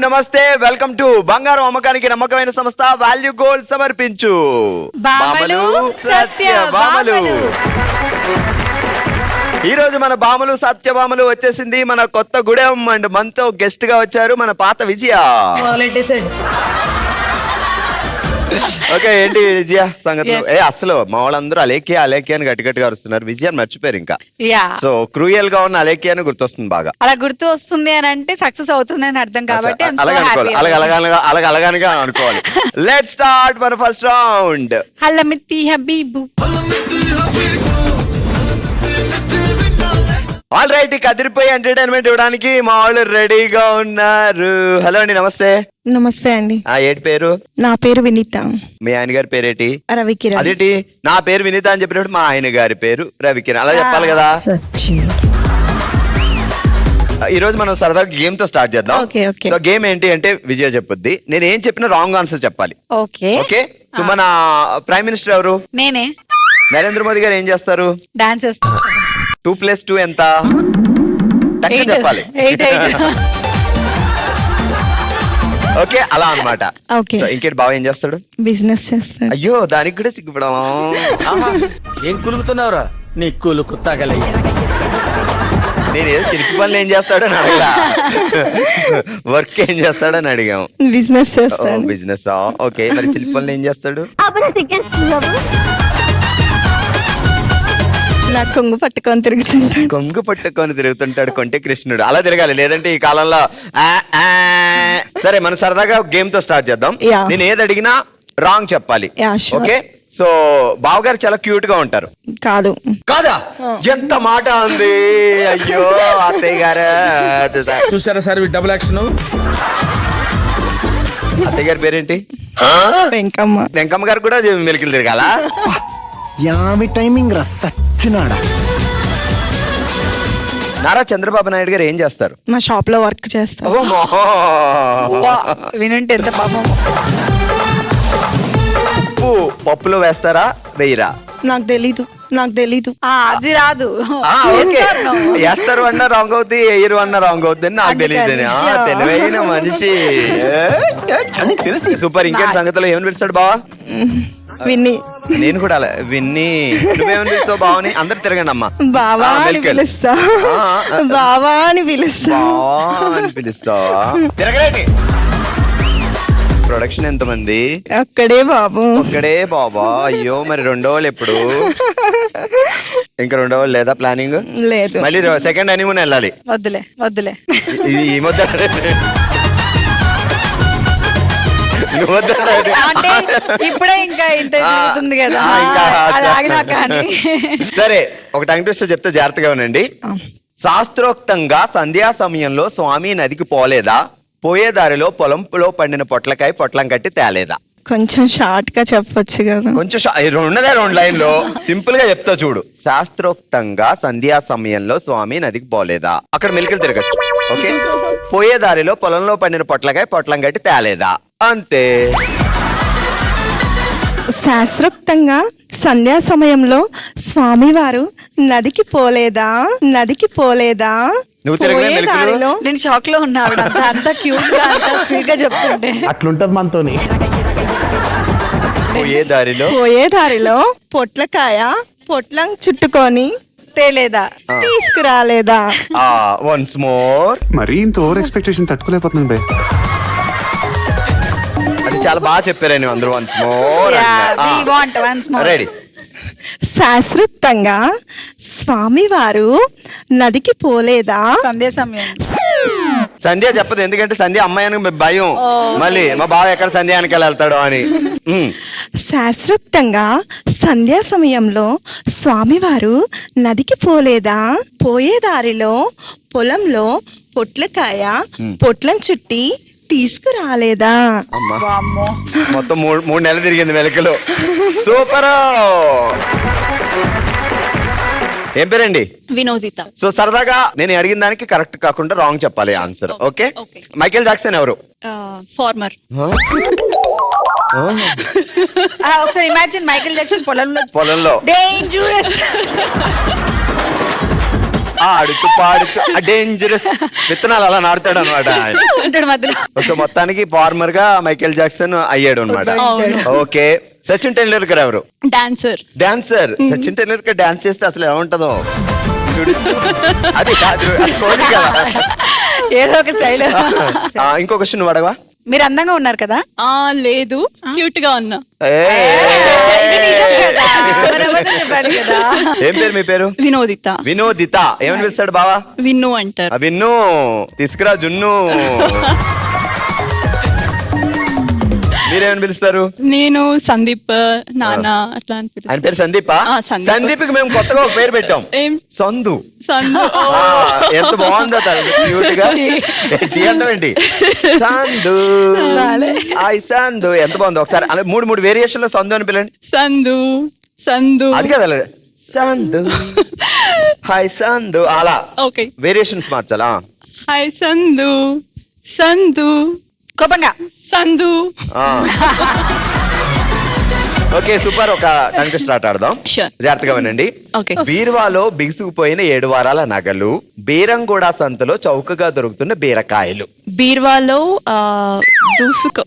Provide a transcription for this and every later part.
నమస్తే, welcome to బంగారం అమ్మకానికి నమ్మకమైన సంస్థ వాల్యూ గోల్డ్ సమర్పించు బామలు సత్య బామలు. ఈ రోజు మన బామలు సత్యభామలు వచ్చేసింది మన కొత్త గుడెం అండ్ మనతో గెస్ట్ గా వచ్చారు మన పాత విజయ. ఓకే, ఏంటి విజయ సంగతులు? అసలు మా వాళ్ళందరూ అలేఖ్య అలేఖ్య అని గట్టిగా అరుస్తున్నారు. విజయాన్ని మర్చిపోయారు ఇంకా. సో క్రూయల్ గా ఉన్న అలేఖ్య అని గుర్తొస్తుంది బాగా. అలా గుర్తు వస్తుంది అని అంటే సక్సెస్ అవుతుంది అని అర్థం కాబట్టి అలాగనగా అనుకోవాలి. లెట్ స్టార్ట్ మన ఫస్ట్ రౌండ్. హల్లమిత్తి హబీబు. ఆల్ రైట్, కదిరిపోయి ఎంటర్టైన్మెంట్ ఇవ్వడానికి మా వాళ్ళు రెడీగా ఉన్నారు. హలో అండి, నమస్తే. నమస్తే అండి. ఏంటి పేరు? నా పేరు వినీత. మీ ఆయన గారి పేరేటి? రవికిరణ్. అదేంటి నా పేరు వినీత అని చెప్పినప్పుడు మా ఆయన గారి పేరు రవికిరణ్, అలా చెప్పాలి కదా. ఈ రోజు మనం సరదాగా గేమ్ తో స్టార్ట్ చేద్దాం. సో గేమ్ ఏంటి అంటే విజయ చెప్పుద్ది, నేను ఏం చెప్పినా రాంగ్ ఆన్సర్ చెప్పాలి. ఓకే. సో మన ప్రైమ్ మినిస్టర్ ఎవరు? నేనే. నరేంద్ర మోదీ గారు ఏం చేస్తారు? డాన్స్ చేస్తారు. 2+2 ఎంత? చెప్పాలి. ఓకే, అలా అన్నమాట. ఇంకేంటి బావ ఏం చేస్తాడు? బిజినెస్ చేస్తాడు. అయ్యో, దానికి కూడా సిగ్గుపడం. ఏం కులుకుతున్నావురా? నీ కులుకు తగలే. నేను ఏదో చిరికి పనులు ఏం చేస్తాడని అడగలా, వర్క్ ఏం చేస్తాడని అడిగాం. బిజినెస్ చేస్తాడు. బిజినెస్. ఓకే, మరి చిలిపి పనులు ఏం చేస్తాడు? నా కొంగు పట్టుకొని తిరుగుతుంటాడు. కొంగు పట్టుకొని తిరుగుతుంటాడు. కొంటే కృష్ణుడు అలా తిరగాలి, లేదంటే ఈ కాలంలో. సరే, మన సరదాగా గేమ్ తో స్టార్ట్ చేద్దాం. నేను ఏది అడిగినా రాంగ్ చెప్పాలి. ఓకే. సో బావగారు చాలా క్యూట్ గా ఉంటారు. కాదా? ఎంత మాట ఉంది. అయ్యో అత్తయ్య గారు చూసారా సార్ డబుల్ యాక్షన్. అత్తయ్య గారి పేరేంటి? వెంకమ్మ. వెంకమ్మ గారు కూడా మెలికలు తిరగాల. యామి టైమింగ్ రా సచ్చినాడా. నారా చంద్రబాబు నాయుడు గారు ఏం చేస్తారు? మా షాప్ లో వర్క్ చేస్తారు. వినంటే ఎంత పాపం. ఉప్పు పప్పులో వేస్తారా వేయరా? నాకు తెలీదు. అది రాదు. వేస్తారు అన్నా రాంగ్ అవుతుంది, ఎయ్యరు అన్నా రాంగ్ అవుతుంది. నాకు తెలియదు. తెలివైన మనిషి. సూపర్. ఇంకేంటి సంగతిలో ఏమని పిలుస్తాడు బావా? విన్ని. నేను కూడా అలా విన్ని. నువ్వేమని పిలుస్తావు బావని? అందరు తిరగండి అమ్మా. బావా అని పిలుస్తా. బావా అని పిలుస్తావా? తిరగలేండి. ప్రొడక్షన్ ఎంతమంది? ఒక్కడే బాబు. అయ్యో, మరి రెండో వాళ్ళు ఎప్పుడు? ఇంకా రెండో వాళ్ళు లేదా ప్లానింగ్? లేదు. మళ్ళీ సెకండ్ హనీమూన్ వెళ్ళాలి. వద్దులే. ఈ మధ్య ఇప్పుడే ఇంకా ఇంత జరుగుతుంది కదా. సరే, ఒక టంగ్ ట్విస్టర్ చెప్తే జాగ్రత్తగా ఉండండి. శాస్త్రోక్తంగా సంధ్యా సమయంలో స్వామి నదికి పోలేదా? పోయే దారిలో పొలంలో పండిన పొట్లకాయ పొట్లం కట్టి తేలేదా? కొంచెం షార్ట్ గా చెప్పొచ్చు కదా. కొంచెం ఉన్నదే 2 లైన్లో సింపుల్ గా చెప్తా చూడు. శాస్త్రోక్తంగా సంధ్యా సమయంలో స్వామి నదికి పోలేదా? అక్కడ మెలికలు తిరగచ్చు. ఓకే. పోయే దారిలో పొలంలో పండిన పొట్లకాయ పొట్లం కట్టి తేలేదా? అంతే. శాస్త్రోక్తంగా సంధ్యా సమయంలో స్వామివారు నదికి పోలేదా? నువ్వు తిరగలే మెలికలు? నేను షాక్ లో ఉన్నా. అంత క్యూట్ గా అంత స్వీట్ గా చెప్తుంటే. అట్లుంటది మనతోని. పోయే దారిలో పొట్లకాయ పొట్లం చుట్టుకొని తేలేదా? తీసుకురాలేదా? Once more. మరి ఇంత ఓవర్ ఎక్స్పెక్టేషన్ తట్టుకోలేకపోతున్నాను బే. అది చాలా బాగా చెప్పారని అందరూ. Once more. రెడీ. శాస్త్రోక్తంగా స్వామివారు నదికి పోలేదా? సంధ్య చెప్పదు, ఎందుకంటే సంధ్య అమ్మాయి భయం. మళ్ళీ మా బావ ఎక్కడ సంధ్యానికి వెళ్తాడో అని. శాస్త్రోక్తంగా సంధ్యా సమయంలో స్వామివారు నదికి పోలేదా? పోయే దారిలో పొలంలో పొట్లకాయ పొట్లం చుట్టి తీసుకురాలేదా? మొత్తం 3 నెలలు తిరిగింది మెలికలు. సూపర్. ఏం పేరండి? వినోదిత. సో సరదాగా నేను అడిగిన దానికి కరెక్ట్ కాకుండా రాంగ్ చెప్పాలి ఆన్సర్. ఓకే. మైకేల్ జాక్సన్ ఎవరు? ఫార్మర్. ఒకసారి ఇమాజిన్ మైకేల్ జాక్సన్ పొలంలో డేంజరస్. ఆడుతూ పాడుతూ డేంజరస్ విత్తనాలు అలా నాటుతాడు అనమాట. ఉంటాడు మధ్యలో. సో మొత్తానికి ఫార్మర్ గా మైకేల్ జాక్సన్ అయ్యాడు అనమాట. అవును. ఓకే, సచిన్ టెండూల్కర్ ఎవరు? Dancer. Dancer. Sachin Tendulkar dance చేస్తే అసలు ఎలా ఉంటుందో చూడు. అది కాదు, అది కోహ్లీ కదా. ఏదో ఒక స్టైల్. ఇంకో క్వశ్చన్ నువ్వు అడగవా? మీరు అందంగా ఉన్నారు కదా? లేదు, క్యూట్ గా ఉన్నా. ఇది నిజం కదా, మరి అబద్ధం చెప్పాలి కదా. ఏం పేరు మీ పేరు? వినోదిత. వినోదిత. ఏమని పిలుస్తాడు బావా? విన్ను అంటారు. విన్ను తీసుకురా జున్ను. మీరేమని పిలుస్తారు? నేను సందీప్, నాన్న అట్లా అని ఆయన పిలుస్తాను. పేరు సందీపా? సందీప్. సందీప్ కి మేము కొత్తగా ఒక పేరు పెట్టాం, ఏం? సందు. సందు. ఎంత బాగుందో క్యూట్ గా. చేయడం ఏంటి? సందు, ఐ సందు, ఎంత బాగుందో. ఒకసారి అలా మూడు వేరియేషన్ లో సందు అని పిలండి. సందు సందు. అది కదా సందు, హాయ్ సందు, అలా ఓకే. వేరియేషన్స్ మార్చాలా? హాయ్ సందు, సందు, కోపంగా సందు. Okay super. ఒక టంగ్ స్టార్ట్ ఆడదాం. Sure. జాగ్రత్తగా వినండి. Okay. బీరువాలో బిగుసుకుపోయిన 7 వారాల నగలు, బీరంగూడ సంతలో చౌకగా దొరుకుతున్న బీరకాయలు. బీర్వాలో దూసుకో.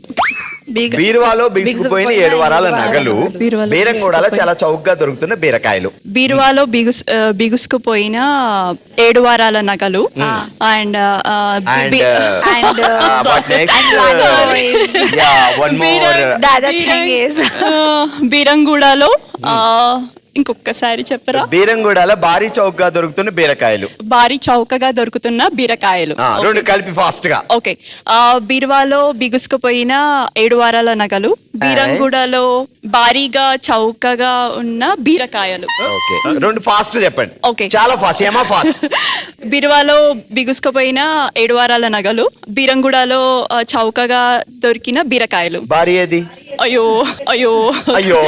బీరువాలో బిగుసుకుపోయిన 7 వారాల నగలు, బీరువాలో బీరంగూడలో చాలా చౌకగా దొరుకుతున్న బీరకాయలు. బీరువాలో బిగుసుకుపోయిన 7 వారాల నగలు and And And what next? and one more is- Yeah, one more. The other thing is బీరంగూడలో ఇంకొకసారి చెప్పరా? బీరంగూడలో భారీ చౌకగా దొరుకుతున్న బీరకాయలు. భారీ చౌకగా దొరుకుతున్న బీరకాయలు. రెండు కలిపి ఫాస్ట్ గా. ఓకే. బీరువాలో బిగుసుకుపోయిన 7 వారాల నగలు, బీరంగూడలో భారీగా చౌకగా ఉన్న బీరకాయలు. ఓకే, రెండు ఫాస్ట్ చెప్పండి. Okay. చాలా ఫాస్ట్. ఏమా ఫాస్ట్? బీరువాలో బిగుసుకుపోయిన 7 వారాల నగలు, బీరంగూడలో చౌకగా దొరికిన బీరకాయలు. భారీ ఏది? అయ్యో అయ్యో అయ్యో,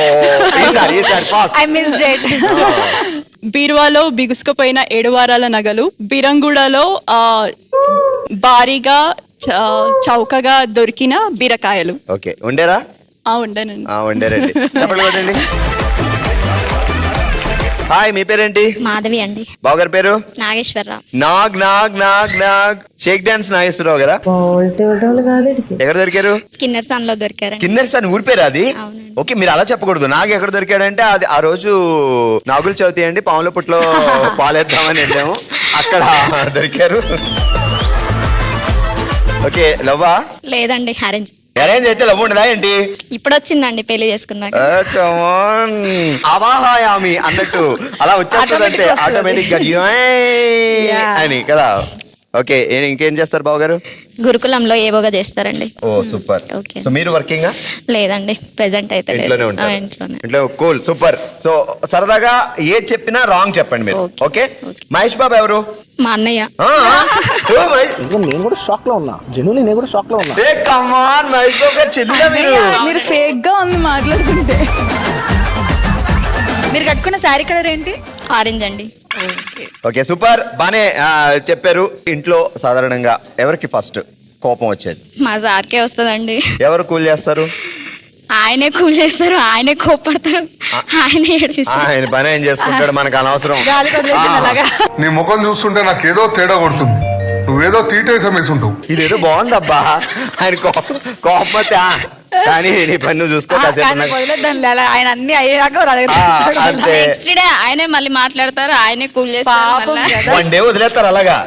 ఈసారి ఫాస్ట్. I missed it. బీరువాలో బిగుసుకుపోయిన 7 వారాల నగలు, బీరంగూడలో భారీగా చౌకగా దొరికిన బీరకాయలు. ఓకే, ఉండేరా? ఉండనండి. ఉండేరండి. చెప్పండి కొట్టండి. హాయ్, మీ పేరేంటి? మాధవి అండి. బావగారి పేరు? నాగేశ్వరరావు. నాగ్ నాగ్ నాగ్ నాగ్ షేక్ డాన్స్ నాగేశ్వరరావు గారా? ఎక్కడ దొరికారు? కిన్నెరసాన్ లో దొరికారండి. కిన్నెర్స్ అని ఊరి పేరు అది? అవునండి. ఓకే, మీరు అలా చెప్పకూడదు. నాగ్ ఎక్కడ దొరికాడంటే అది ఆ రోజు నాగుల చవితి అండి, పాముల పుట్లో పాలేద్దామని వెళ్ళాము, అక్కడ దొరికారు. ఓకే, లవ్వా? లేదండి, అరేంజ్. అరేంజ్ అయితే లవ్ ఉండదా ఏంటి? ఇప్పుడు వచ్చిందండి పెళ్లి చేసుకున్నాక. అవాహాయామి అన్నట్టు అలా వచ్చేస్తుందంటే ఆటోమేటిక్ గా అని కదా. ఓకే, ఇంకేం చేస్తారు బావగారు? గురుకులంలో ఏవోగా చేస్తారండి. ఓ సూపర్. Okay. సో మీరు వర్కింగ్? లేదండి, ప్రెసెంట్ అయితే లేదు. ఇంట్లోనే ఉంటారు. ఇంట్లోనే. ఇంట్లో కూల్, సూపర్. సో సరదాగా ఏ చెప్పినా రాంగ్ చెప్పండి మీరు. ఓకే, మహేష్ బాబు ఎవరు? మా అన్నయ్య. నేను కూడా షాక్ లో ఉన్నా, జెన్యున్లీ నేను కూడా షాక్ లో ఉన్నా. కమాన్ మహేష్ బాబు గారు చెల్లిదా మీరు? మీరు ఫేక్ గా ఉంది మాట్లాడుతుంటే. మీరు కట్టుకున్న శారీ కలర్ ఏంటి? ఆరెంజ్ అండి. ఓకే సూపర్, బానే చెప్పారు. ఇంట్లో సాధారణంగా ఎవరికి ఫస్ట్ కోపం వచ్చేది? మా సార్కే వస్తుందండి. ఎవరు కూల్ చేస్తారు? ఆయనే కూల్ చేస్తారు, ఆయనే కోపడతారు, ఆయనే ఏడిపిస్తారు. ఆయన పని ఏం చేసుకుంటాడు, మనకు అనవసరం. గాలి కొదిలేసింది అలాగా. నీ ముఖం చూస్తుంటే నాకేదో తేడా కొడుతుంది. నువ్వేదో తీటేసం వేసుంటావు. ఇదేదో బాగుందబ్బా. ఆయన కోపం వస్తే కానీ నీ పని నువ్వు చూసుకో కాసేపు నాకు. వదిలేద్దాంలే, అలా ఆయన అన్ని అయ్యాక అంతే. నెక్స్ట్ డే ఆయనే మళ్ళీ మాట్లాడతారు, ఆయనే కూల్ చేస్తారు మళ్ళా. వన్ డే వదిలేస్తారు అలాగా.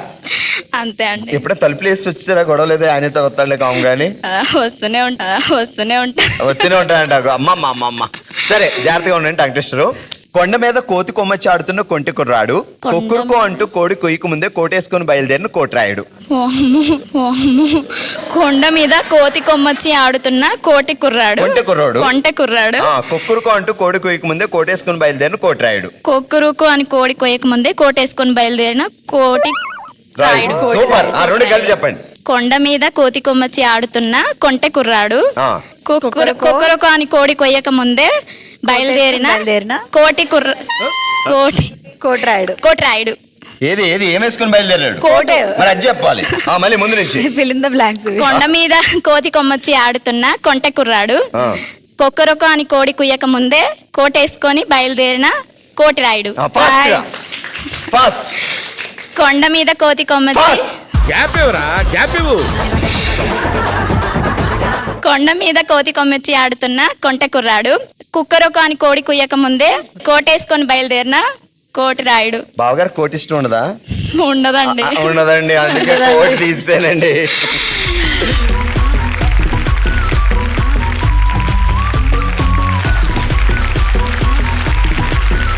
అంతే అండి. ఎప్పుడే తలుపులు వేసి వచ్చేసారా? గొడవ లేదు, ఆయనతో వస్తాడులే కాము గానీ వస్తూనే ఉంటా. వస్తూనే ఉంటాయంట. అమ్మ సరే, జాగ్రత్తగా ఉండండి. Tongue twister. కొండ మీద కోతి కొమ్మచ్చి ఆడుతున్న కొంటి కుర్రాడు, కొక్కురుకో అంటూ కోడి కొయ్యకు ముందే కోటేసుకుని బయలుదేరిన కోట్రాయుడు. కొండ మీద కోతి కొమ్మచ్చి ఆడుతున్న కొంటె కుర్రాడు. కొక్కురుకో అంటూ కోడి కొయ్యకు ముందే కోటేసుకుని బయలుదేరిన కోట్రాయుడు. కొక్కురుకు అని కోడి కొయ్యక ముందే కోటేసుకుని బయలుదేరిన కోటి రాయుడు. సూపర్. రెండు కలిపి చెప్పండి. కొండ మీద కోతి కొమ్మచ్చి ఆడుతున్న కొంటె కుర్రాడు, కొక్కురుకు అని కోడి కొయ్యక ముందే బయలుదేరిన కోట్రాయుడు. ఏది ఏమేసుకుని బయలుదేరాడు? కోటే. మరి అది చెప్పాలి మళ్ళీ ముందు నుంచి. Fill in the blanks. కొండ మీద కోతి కొమ్మచ్చి ఆడుతున్న కొంటె కుర్రాడు, కొక్కరొక అని కోడి కుయ్యక ముందే కోటేసుకొని బయలుదేరిన కోటిరాయుడు. ఫాస్ట్ కొండ మీద కోతి కొమ్మచ్చి గ్యాప్ ఇవ్వరా, గ్యాప్ ఇవ్వు. కొండ మీద కోతి కొమ్మచ్చి ఆడుతున్న కొంటె కుర్రాడు. కుక్కరొక అని కోడి కుయ్యక ముందే కోటేసుకొని బయలుదేరిన కోటి రాయుడు. బావగారు కోటి ఇష్టం ఉండదా? ఉండదండి. ఉండదండి, అందుకే కోటి తీసేనండి.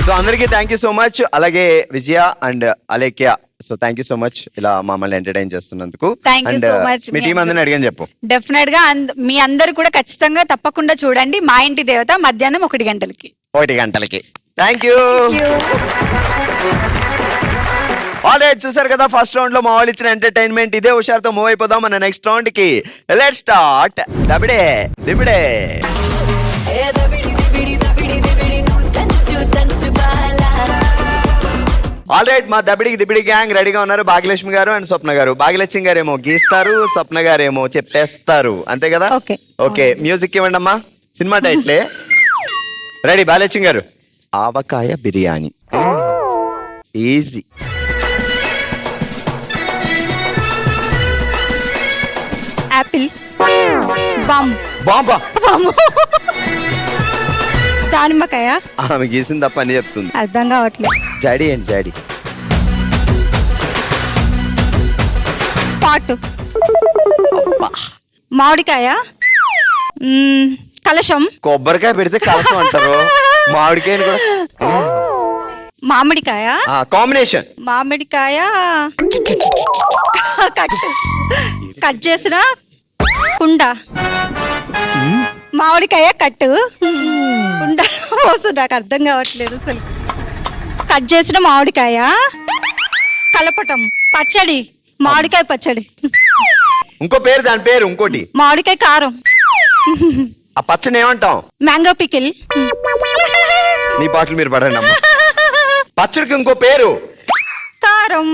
సో అందరికీ థ్యాంక్ యూ సో మచ్. అలాగే Vijaya and Alekhya, so thank you so much ఇలా మమ్మల్ని ఎంటర్టైన్ చేస్తున్నందుకు. Thank you so much. మీ టీం అందరిని అడిగాను చెప్పు. డెఫినెట్ గా మీ అందరు కూడా ఖచ్చితంగా తప్పకుండా చూడండి మా ఇంటి దేవత మధ్యాహ్నం 1 గంటలకి. 1 గంటలకి. Thank you. ఆల్రైట్, చూసారు కదా ఫస్ట్ రౌండ్ లో మా వాళ్ళు ఇచ్చిన ఎంటర్టైన్మెంట్. ఇదే హుషారుతో మూవ్ అయిపోదాం మన నెక్స్ట్ రౌండ్ కి. లెట్స్ స్టార్ట్ దబిడే దిబిడే. ఆల్రైట్, మా దబిడికి దిబిడి గ్యాంగ్ రెడీగా ఉన్నారు. భాగ్యలక్ష్మి గారు అండ్ స్వప్న గారు. భాగ్యలక్ష్మి గారు ఏమో గీస్తారు, స్వప్న గారు ఏమో చెప్పేస్తారు, అంతే కదా? Okay. ఓకే, మ్యూజిక్ ఇవ్వండి అమ్మా. Cinema టైట్లే ready. భాగ్యలక్ష్మి గారు, ఆవకాయ బిర్యానీ. ఈజీ. యాపిల్, బామ్, బాంబా. దానిమ్మకాయ. ఆమె గీసింది తప్ప అని చెప్తుంది. అర్థం కావట్లేదు. జాడీ అండి, జాడీ. పాటు, మామిడికాయ, కలశం, కొబ్బరికాయ పెడితే కలసం అంటారు, మామిడికాయని కూడా. మామిడికాయ, కాంబినేషన్. మామిడికాయ కట్ చేసిన కుండ, మామిడికాయ కట్టు కుండ వస్తుంది. నాకు అర్థం కావట్లేదు అసలు. కట్ చేసిన మామిడికాయ, కలపటం, పచ్చడి, మామిడికాయ పచ్చడి. ఇంకో పేరు, దాని పేరు ఇంకోటి. మామిడికాయ కారం. ఆ పచ్చని ఏమంటాం? Mango pickle. నీ పాటలు మీరు పడండి అమ్మా. పచ్చడికి ఇంకో పేరు కారం.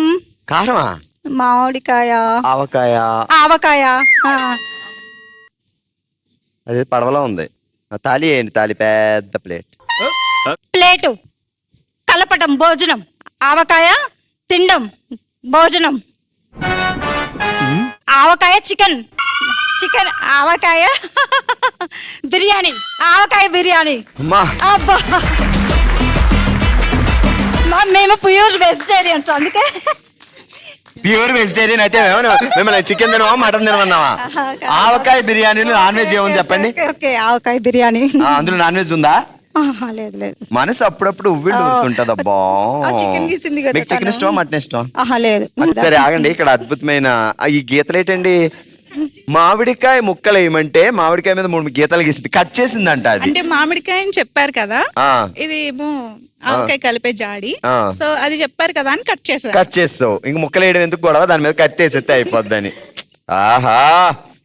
కారమా? మామిడికాయ, ఆవకాయ. ఆవకాయ. అదే పడవలో ఉంది. తాలి ఏంటి? తాలి పెద్ద ప్లేట్. ప్లేటు, కలపటం, భోజనం, ఆవకాయ తినడం, భోజనం, ఆవకాయ చికెన్, చికెన్ ఆవకాయ బిర్యానీ, ఆవకాయ బిర్యానీ. అమ్మా, అబ్బా, మేము ప్యూర్ వెజిటేరియన్స్, అందుకే. ప్యూర్ వెజిటేరియన్ అయితే మిమ్మల్ని చికెన్ తినవా, మటన్ తినమన్నావా? ఆవకాయ బిర్యానీలో నాన్ వెజ్ ఏమని చెప్పండి. ఓకే, ఆవకాయ బిర్యానీ. అందులో నాన్ వెజ్ ఉందా? లేదు లేదు. మనసు అప్పుడప్పుడు ఉవ్విళ్ళు ఊరుతుంటది. అబ్బా, చికెన్ గీసింది కదా. మీకు చికెన్ ఇష్టమా, మటన్ ఇష్టం? లేదు. సరే ఆగండి, ఇక్కడ అద్భుతమైన ఈ గీతలు ఏంటండి? మామిడికాయ ముక్కలు వేయమంటే మామిడికాయ మీద 3 గీతలు గీసింది, కట్ చేసిందంట. అది అంటే మామిడికాయ అని చెప్పారు కదా, ఆ, ఇది ఏమో ఆవకాయ కలిపే జాడి, ఆ. సో అది చెప్పారు కదా అని కట్ చేశారు. కట్ చేస్తావు, ఇంక ముక్కలు వేయడం ఎందుకు గొడవ, దాని మీద కట్టేసేస్తే అయిపోద్దని. ఆహా,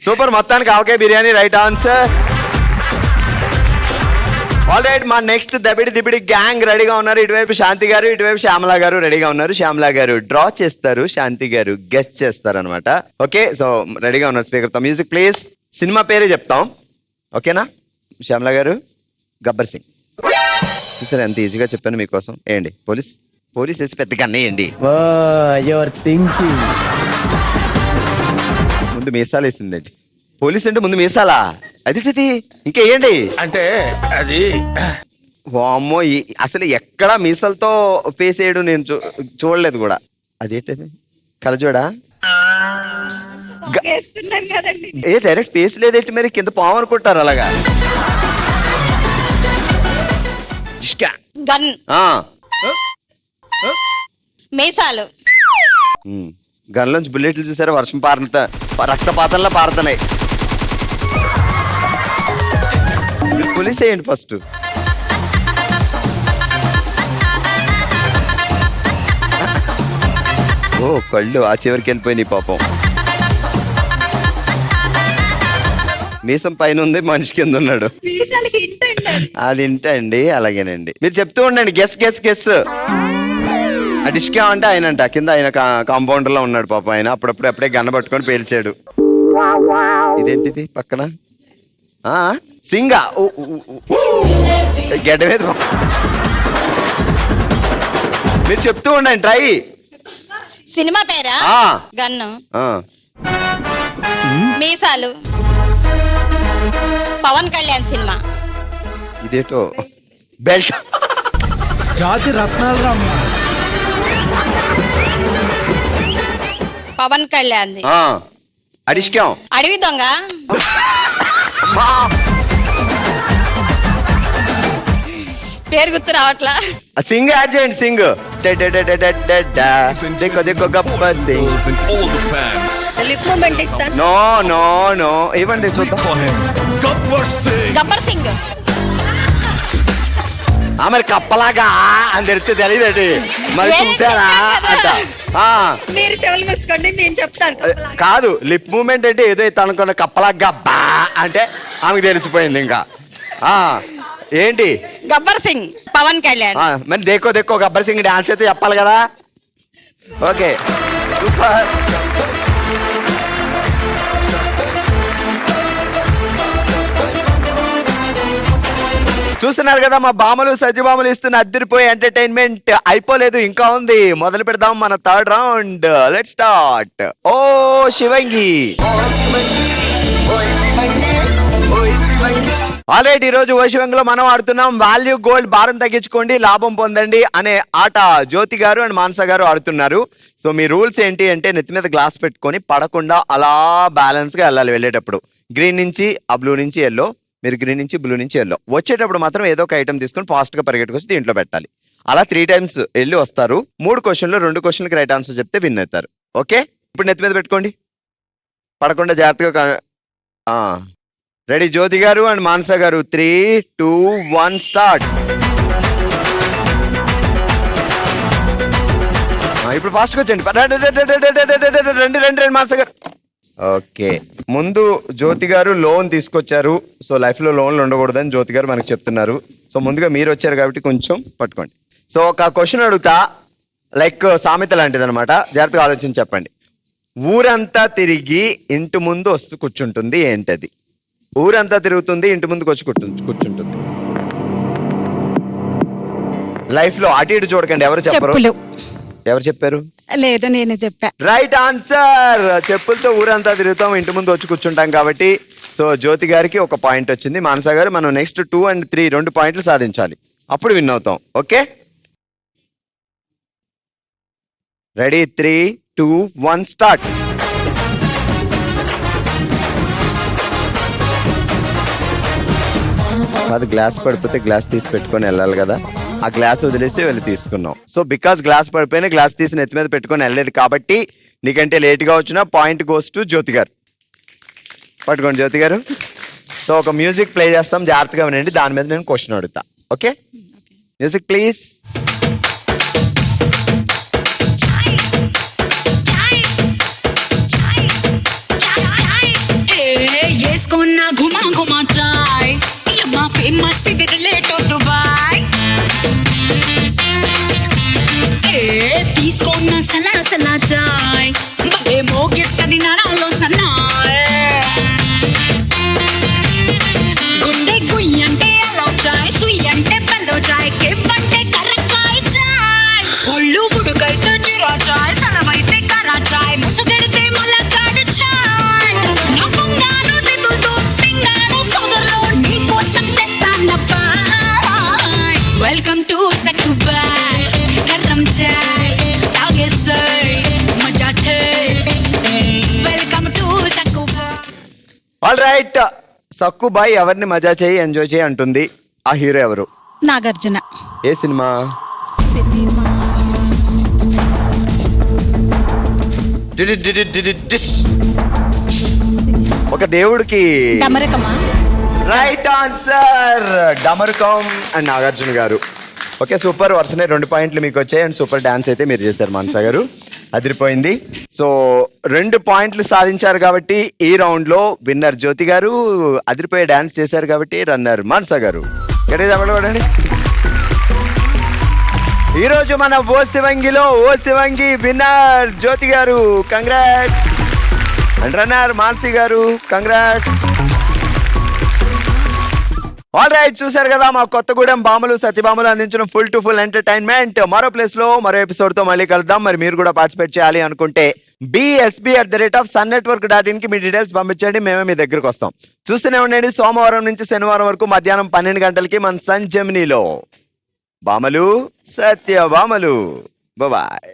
సూపర్. మొత్తానికి Avakaya Biryani right answer. All right, మా నెక్స్ట్ దబిడి దిబిడి గ్యాంగ్ రెడీగా ఉన్నారు. ఇటువైపు శాంతి గారు, ఇటువైపు శ్యామల గారు రెడీగా ఉన్నారు. శ్యామల గారు డ్రా చేస్తారు, శాంతి గారు గెస్ట్ చేస్తారు అనమాట. ఓకే, సో రెడీగా ఉన్నారు. స్పీకర్ తో మ్యూజిక్ ప్లీజ్. సినిమా పేరే చెప్తాం, ఓకేనా? శ్యామల గారు, గబ్బర్ సింగ్. చూసారు ఎంత ఈజీగా చెప్పాను మీకోసం. ఏంటి పోలీస్ పోలీస్ వేసి పెద్దగా అన్నయ్యండి. ముందు మీసాలు వేసిందండి. పోలీస్ అంటే ముందు మీసాలా? అది ఇంకా ఏంటి అంటే అది వామ్మో, అసలు ఎక్కడ మీసాలతో ఫేస్ వేయడం నేను చూడలేదు కూడా. అదేంటది, కలజోడా? ఏ డైరెక్ట్ ఫేస్ లేదేంటి మరి? కింద పాము అనుకుంటారు అలాగా. గన్, మీసాలు. గన్లోంచి బుల్లెట్లు చూసారా? వర్షం పారుతా, రక్తపాతంలో పారుతున్నాయి. పోలీస్ వేయండి ఫస్ట్. ఓ, కళ్ళు ఆ చివరికి వెళ్ళిపోయినాయి పాపం. మీసం పైన ఉంది, మనిషి కింద ఉన్నాడు. అది ఇంటండి, అలాగేనండి. మీరు చెప్తూ ఉండండి. Guess guess guess. డిష్కా అంటే ఆయన అంట, కింద ఆయన కాంపౌండర్ లో ఉన్నాడు పాపం. ఆయన అప్పుడప్పుడు అప్పుడే గన్న పట్టుకొని పేల్చాడు. ఇదేంటిది పక్కన? సింగా గడ్డ మీద. మీరు చెప్తూ ఉండండి, ట్రై. సినిమా పేరా ఆ. గన్ను ఆ. మీసాలు పవన్ కళ్యాణ్ సినిమా ఇదేటో బెల్ట్. పవన్ కళ్యాణ్ ఆ. అడిష్క్యం. అడవి దొంగ పేరు గుర్తు రావట్లా సింగ్ యాడ్ చేయండి సింగ్. దిక్కో దిక్కో గప్ప సింగ్. లిప్ మూమెంట్ ఇస్తా నో నో నో ఇవ్వండి చూద్దాం. గబ్బర్ సింగ్ మరి కప్పలాగా అని తెలిస్తే తెలియదండి మరి చూసారా అంట. ఆ. మీరు చెవులు మూసుకోండి నేను చెప్తాను. కాదు లిప్ మూమెంట్ అంటే ఏదో అనుకున్న కప్పలాగా బా అంటే ఆమెకు తెలిసిపోయింది ఇంకా. ఆ ఏంటి గబ్బర్ సింగ్ పవన్ కళ్యాణ్ మరి దేకో దేకో గబ్బర్ సింగ్ డాన్స్ అయితే చెప్పాలి కదా. Okay super. చూస్తున్నారు కదా మా బామలు సజ్జబామలు ఇస్తున్న అద్దరిపోయే ఎంటర్టైన్మెంట్ అయిపోలేదు, ఇంకా ఉంది. మొదలు పెడదాం మన థర్డ్ రౌండ్. Let's start. ఓ శివంగి. ఆల్రైట్, ఈ రోజు ఓ శివంగిలో మనం ఆడుతున్నాం వాల్యూ గోల్డ్ భారం తగ్గించుకోండి లాభం పొందండి అనే ఆట. జ్యోతి గారు అండ్ మానస గారు ఆడుతున్నారు. సో మీ రూల్స్ ఏంటి అంటే నెత్తి మీద గ్లాస్ పెట్టుకొని పడకుండా అలా బ్యాలెన్స్ గా వెళ్ళాలి. వెళ్ళేటప్పుడు గ్రీన్ నుంచి ఆ బ్లూ నుంచి ఎల్లో, మీరు గ్రీన్ నుంచి బ్లూ నుంచి ఎల్లో. వచ్చేటప్పుడు మాత్రం ఏదో ఒక ఐటమ్ తీసుకొని ఫాస్ట్ గా పరిగెట్టుకొచ్చి దీంట్లో పెట్టాలి. అలా 3 times వెళ్ళి వస్తారు. 3 questionలు 2 questionలకి రైట్ ఆన్సర్ చెప్తే విన్ అవుతారు. ఓకే, ఇప్పుడు నెత్తి మీద పెట్టుకోండి పడకుండా జాగ్రత్తగా. రెడీ జ్యోతి గారు అండ్ మానస గారు. 3, 2, 1 స్టార్ట్. ఇప్పుడు ఫాస్ట్గా వచ్చండి. రండి మానస గారు. ఓకే, ముందు జ్యోతి గారు లోన్ తీసుకొచ్చారు. సో లైఫ్ లో లోన్లు ఉండకూడదని జ్యోతి గారు మనకు చెప్తున్నారు. సో ముందుగా మీరు వచ్చారు కాబట్టి కొంచెం పట్టుకోండి. సో ఒక క్వశ్చన్ అడుగుతా, లైక్ సామెత లాంటిది అనమాట. జాగ్రత్తగా ఆలోచించి చెప్పండి. ఊరంతా తిరిగి ఇంటి ముందు వస్తూ కూర్చుంటుంది ఏంటది? ఊరంతా తిరుగుతుంది ఇంటి ముందుకు వచ్చి కూర్చుంటుంది. లైఫ్ లో అటు ఇటు చూడకండి. ఎవరు చెప్పరు? ఎవరు చెప్పారు? లేదు నేనే చెప్పా. Right answer. చెప్పులతో ఊరంతా తిరుగుతాం ఇంటి ముందు వచ్చి కూర్చుంటాం కాబట్టి. సో జ్యోతి గారికి ఒక పాయింట్ వచ్చింది. మానస గారు మనం నెక్స్ట్ 2 and 3 2 పాయింట్లు సాధించాలి, అప్పుడు విన్ అవుతాం. Okay, ready 3, 2, 1 start. అది గ్లాస్ పడిపోతే గ్లాస్ తీసి పెట్టుకొని వెళ్ళాలి కదా, ఆ గ్లాస్ వదిలేసి వెళ్ళి తీసుకున్నాం. సో బికాస్ గ్లాస్ పడిపోయినా గ్లాస్ తీసి నెత్తి మీద పెట్టుకొని వెళ్ళలేదు కాబట్టి నీకంటే లేట్గా వచ్చిన పాయింట్ గోస్ టు జ్యోతి గారు. పట్టుకోండి జ్యోతి గారు. సో ఒక మ్యూజిక్ ప్లే చేస్తాం, జాగ్రత్తగా వినండి. దాని మీద నేను క్వశ్చన్ అడుగుతా. Okay, music please. घुमा घुमा चाय famous cigarette Dubai తీసుకోన్న Salaar Salaar చాయ్ భలే మోగిస్తది నరాల్లో సన్నాయ్ గుండె గుయ్యంటే అలో చాయ్ సుయ్యి అంటే పల్లో చాయ్ కెవ్వంటే కర్రకాయ చాయ్ ఒళ్ళు బుడుకైతే చిరా చాయ్ సలవైతే కరా చాయ్ ముసుగెడితే మలకాడు చాయ్ నవ్వుంగాను సితులతో తింగాను సోదరులో నీకోసం తెస్తానప్పా. వెల్కమ్ టు సక్కుబాయ్ గర్రం చాయ్ తాగేసాయ్ మజా చాయ్. Welcome to Sakkubai. All right, Sakkubai ఎవరిని మజా చేయి ఎంజాయ్ చేయి అంటుంది. ఆ హీరో ఎవరు? నాగార్జున. ఏ సినిమా? ఒక దేవుడికి. డమరకమా? Right answer, Damarukam and Nagarjuna garu. Okay super, వరుసనే 2 పాయింట్లు మీకు వచ్చాయి అండ్ సూపర్ డాన్స్ అయితే మీరు చేశారు మానస గారు, అదిరిపోయింది. సో 2 పాయింట్లు సాధించారు కాబట్టి ఈ రౌండ్ లో విన్నర్ జ్యోతి గారు, అదిరిపోయే డాన్స్ చేశారు కాబట్టి రన్నర్ మానస గారు. చెప్పండి. ఈ రోజు మన ఓ శివంగిలో ఓ శివంగి విన్నర్ జ్యోతి గారు, కంగ్రాట్స్. అండ్ రన్నర్ మానసి గారు, కంగ్రాట్స్. ఆల్ రైట్, చూశారు కదా మా కొత్తగూడెం భామలు సత్యభామలు అందించిన ఫుల్ టు ఫుల్ ఎంటర్టైన్మెంట్. మరో ప్లేస్ లో మరో ఎపిసోడ్ తో మళ్ళీ కలుద్దాం. మరి మీరు కూడా పార్టిసిపేట్ చేయాలి అనుకుంటే bsb@sunnetwork.in కి మీ డీటెయిల్స్ పంపించండి, మేమే మీ దగ్గరకు వస్తాం. చూస్తూనే ఉండండి సోమవారం నుంచి శనివారం వరకు మధ్యాహ్నం 12 గంటలకి మన సంజెమినిలో భామలు సత్యభామలు. బాయ్.